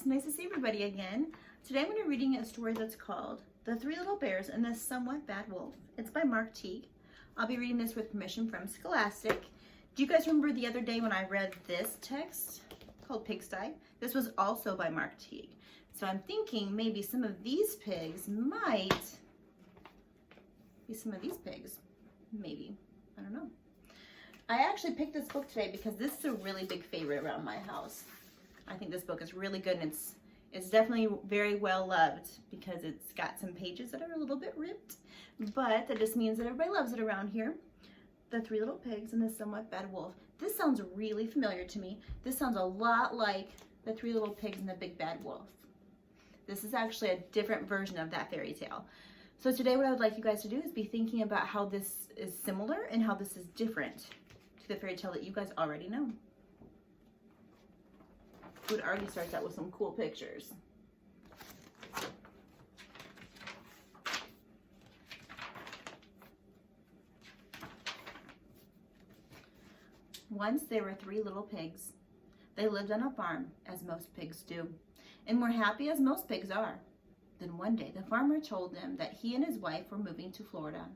guys, nice to see everybody again. Today I'm going to be reading a story that's called The Three Little Bears and the Somewhat Bad Wolf. It's by Mark Teague. I'll be reading this with permission from Scholastic. Do you guys remember the other day when I read this text called Pigsty? This was also by Mark Teague. So I'm thinking maybe some of these pigs might be some of these pigs. Maybe. I don't know. I actually picked this book today because this is a really big favorite around my house. I think this book is really good, and it's definitely very well loved because it's got some pages that are a little bit ripped, but that just means that everybody loves it around here. The Three Little Pigs and the Somewhat Bad Wolf. This sounds really familiar to me. This sounds a lot like The Three Little Pigs and the Big Bad Wolf. This is actually a different version of that fairy tale. So today what I would like you guys to do is be thinking about how this is similar and how this is different to the fairy tale that you guys already know. It already starts out with some cool pictures. Once there were three little pigs. They lived on a farm, as most pigs do, and were happy as most pigs are. Then one day the farmer told them that he and his wife were moving to Florida.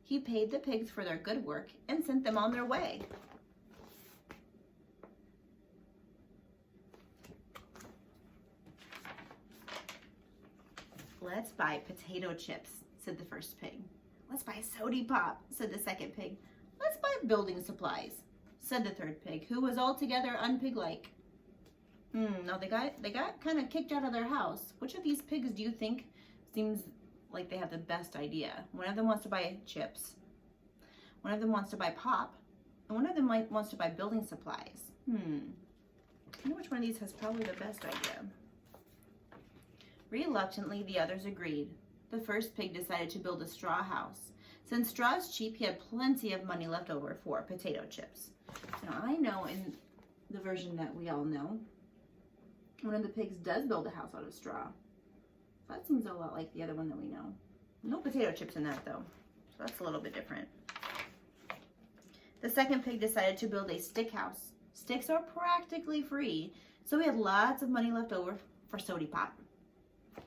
He paid the pigs for their good work and sent them on their way. Let's buy potato chips, said the first pig. Let's buy soda pop, said the second pig. Let's buy building supplies, said the third pig, who was altogether unpig-like. No, they got kind of kicked out of their house. Which of these pigs do you think seems like they have the best idea? One of them wants to buy chips. One of them wants to buy pop. And one of them wants to buy building supplies. I wonder which one of these has probably the best idea. Reluctantly, the others agreed. The first pig decided to build a straw house. Since straw is cheap, he had plenty of money left over for potato chips. Now, I know in the version that we all know, one of the pigs does build a house out of straw. That seems a lot like the other one that we know. No potato chips in that, though. So that's a little bit different. The second pig decided to build a stick house. Sticks are practically free, so he had lots of money left over for soda pop.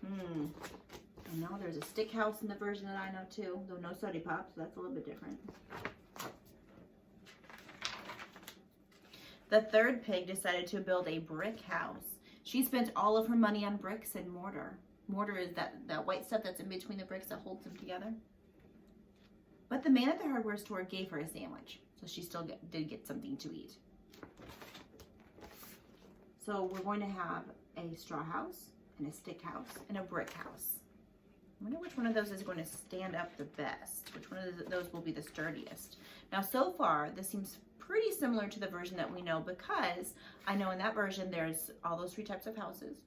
I know there's a stick house in the version that I know too, though no soda pop, so that's a little bit different. The third pig decided to build a brick house. She spent all of her money on bricks and mortar. Mortar is that white stuff that's in between the bricks that holds them together. But the man at the hardware store gave her a sandwich, so she still did get something to eat. So we're going to have a straw house, and a stick house, and a brick house. I wonder which one of those is going to stand up the best. Which one of those will be the sturdiest. Now, so far, this seems pretty similar to the version that we know because I know in that version there's all those three types of houses.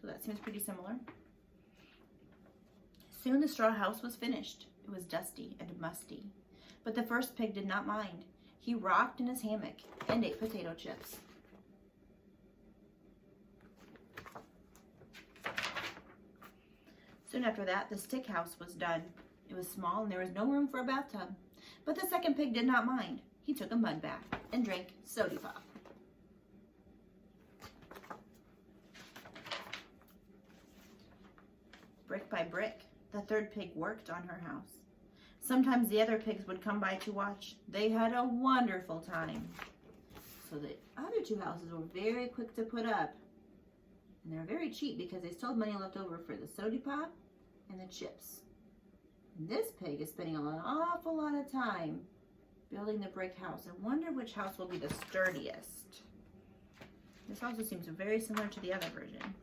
So that seems pretty similar. Soon the straw house was finished. It was dusty and musty. But the first pig did not mind. He rocked in his hammock and ate potato chips. Soon after that, the stick house was done. It was small and there was no room for a bathtub. But the second pig did not mind. He took a mud bath and drank soda pop. Brick by brick, the third pig worked on her house. Sometimes the other pigs would come by to watch. They had a wonderful time. So the other two houses were very quick to put up. And they're very cheap because they still have money left over for the soda pop and the chips. And this pig is spending an awful lot of time building the brick house. I wonder which house will be the sturdiest. This also seems very similar to the other version.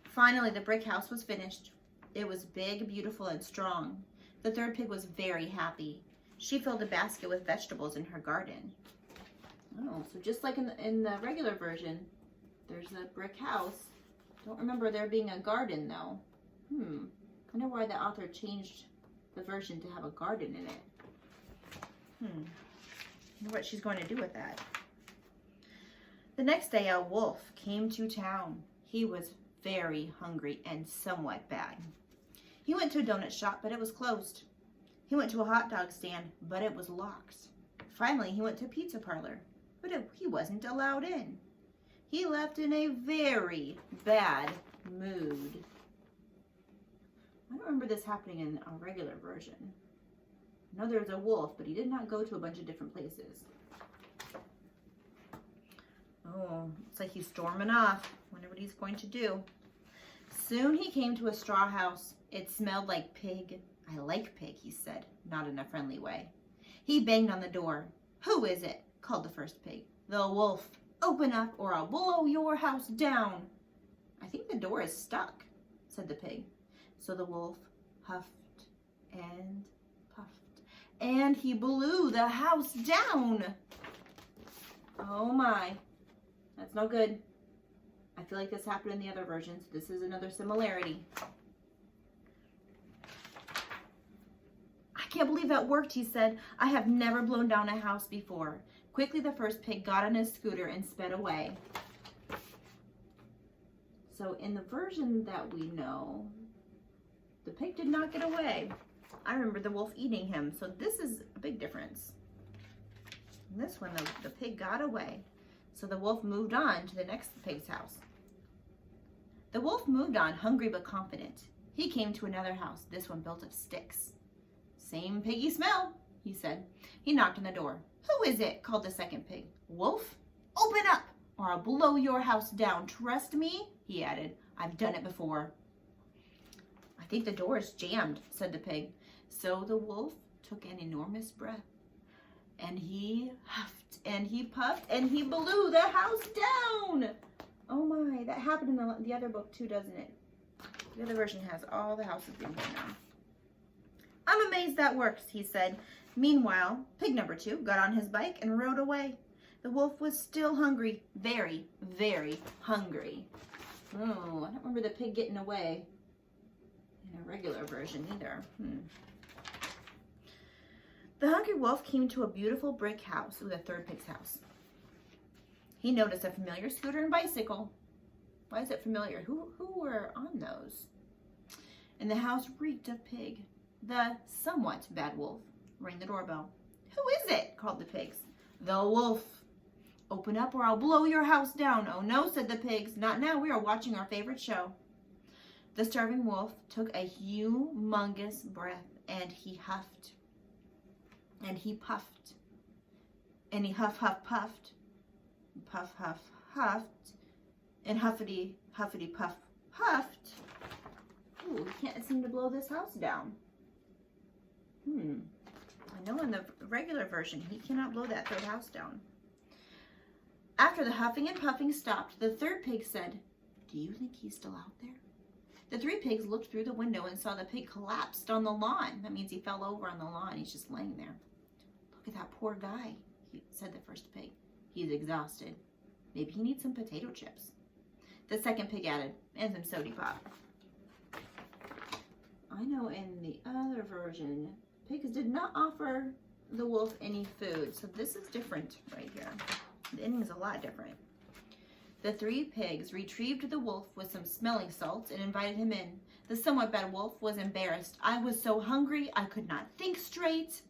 Finally, the brick house was finished. It was big, beautiful, and strong. The third pig was very happy. She filled a basket with vegetables in her garden. Oh, so just like in the regular version, there's a brick house. Don't remember there being a garden though. I wonder why the author changed the version to have a garden in it. I wonder what she's going to do with that. The next day a wolf came to town. He was very hungry and somewhat bad. He went to a donut shop, but it was closed. He went to a hot dog stand, but it was locked. Finally, he went to a pizza parlor, but he wasn't allowed in. he left in a very bad mood. I don't remember this happening in a regular version. I know there's a wolf, but he did not go to a bunch of different places. Oh, it's like he's storming off. Wonder what he's going to do. Soon he came to a straw house. It smelled like pig. I like pig, he said, not in a friendly way. He banged on the door. Who is it? Called the first pig. The wolf. Open up or I'll blow your house down. I think the door is stuck, said the pig. So the wolf huffed and puffed, and he blew the house down. Oh my, that's no good. I feel like this happened in the other versions. This is another similarity. I can't believe that worked, he said. I have never blown down a house before. Quickly, the first pig got on his scooter and sped away. So in the version that we know, the pig did not get away. I remember the wolf eating him, so this is a big difference. In this one, the pig got away. So the wolf moved on to the next pig's house. The wolf moved on, hungry but confident. He came to another house, this one built of sticks. Same piggy smell, he said. He knocked on the door. Who is it? Called the second pig. Wolf, open up or I'll blow your house down. Trust me, he added. I've done it before. I think the door is jammed, said the pig. So the wolf took an enormous breath, and he huffed, and he puffed, and he blew the house down. Oh my, that happened in the other book too, doesn't it? The other version has all the houses being blown down. I'm amazed that works, he said. Meanwhile, pig number 2 got on his bike and rode away. The wolf was still hungry, very, very hungry. Oh, I don't remember the pig getting away in a regular version either. The hungry wolf came to a beautiful brick house with a third pig's house. He noticed a familiar scooter and bicycle. Why is it familiar? Who were on those? And the house reeked of pig. The somewhat bad wolf rang the doorbell. Who is it? Called the pigs. The wolf. Open up or I'll blow your house down. Oh no, said the pigs. Not now. We are watching our favorite show. The starving wolf took a humongous breath and he huffed. And he puffed. And he huff, puffed. Puff, huff, huffed. And huffity, puff, puffed. Ooh, he can't seem to blow this house down. I know in the regular version, he cannot blow that third house down. After the huffing and puffing stopped, the third pig said, do you think he's still out there? The 3 pigs looked through the window and saw the pig collapsed on the lawn. That means he fell over on the lawn. He's just laying there. Look at that poor guy, said the first pig. He's exhausted. Maybe he needs some potato chips. The second pig added, and some soda pop. I know in the other version, pigs did not offer the wolf any food. So this is different right here. The ending is a lot different. The 3 pigs retrieved the wolf with some smelling salts and invited him in. The somewhat bad wolf was embarrassed. I was so hungry, I could not think straight.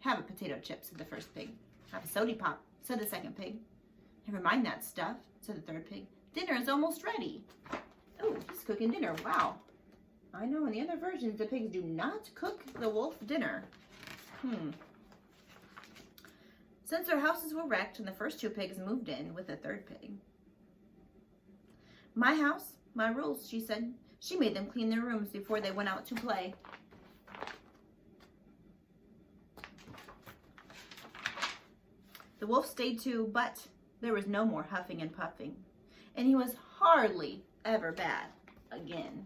Have a potato chip, said the first pig. Have a soda pop, said the second pig. Never mind that stuff, said the third pig. Dinner is almost ready. Oh, he's cooking dinner. Wow. I know in the other versions, the pigs do not cook the wolf dinner. Since their houses were wrecked and the first 2 pigs moved in with the third pig. My house, my rules, she said. She made them clean their rooms before they went out to play. The wolf stayed too, but there was no more huffing and puffing. And he was hardly ever bad again.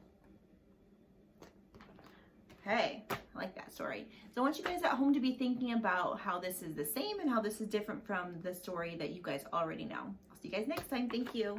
Hey, I like that story. So I want you guys at home to be thinking about how this is the same and how this is different from the story that you guys already know. I'll see you guys next time. Thank you.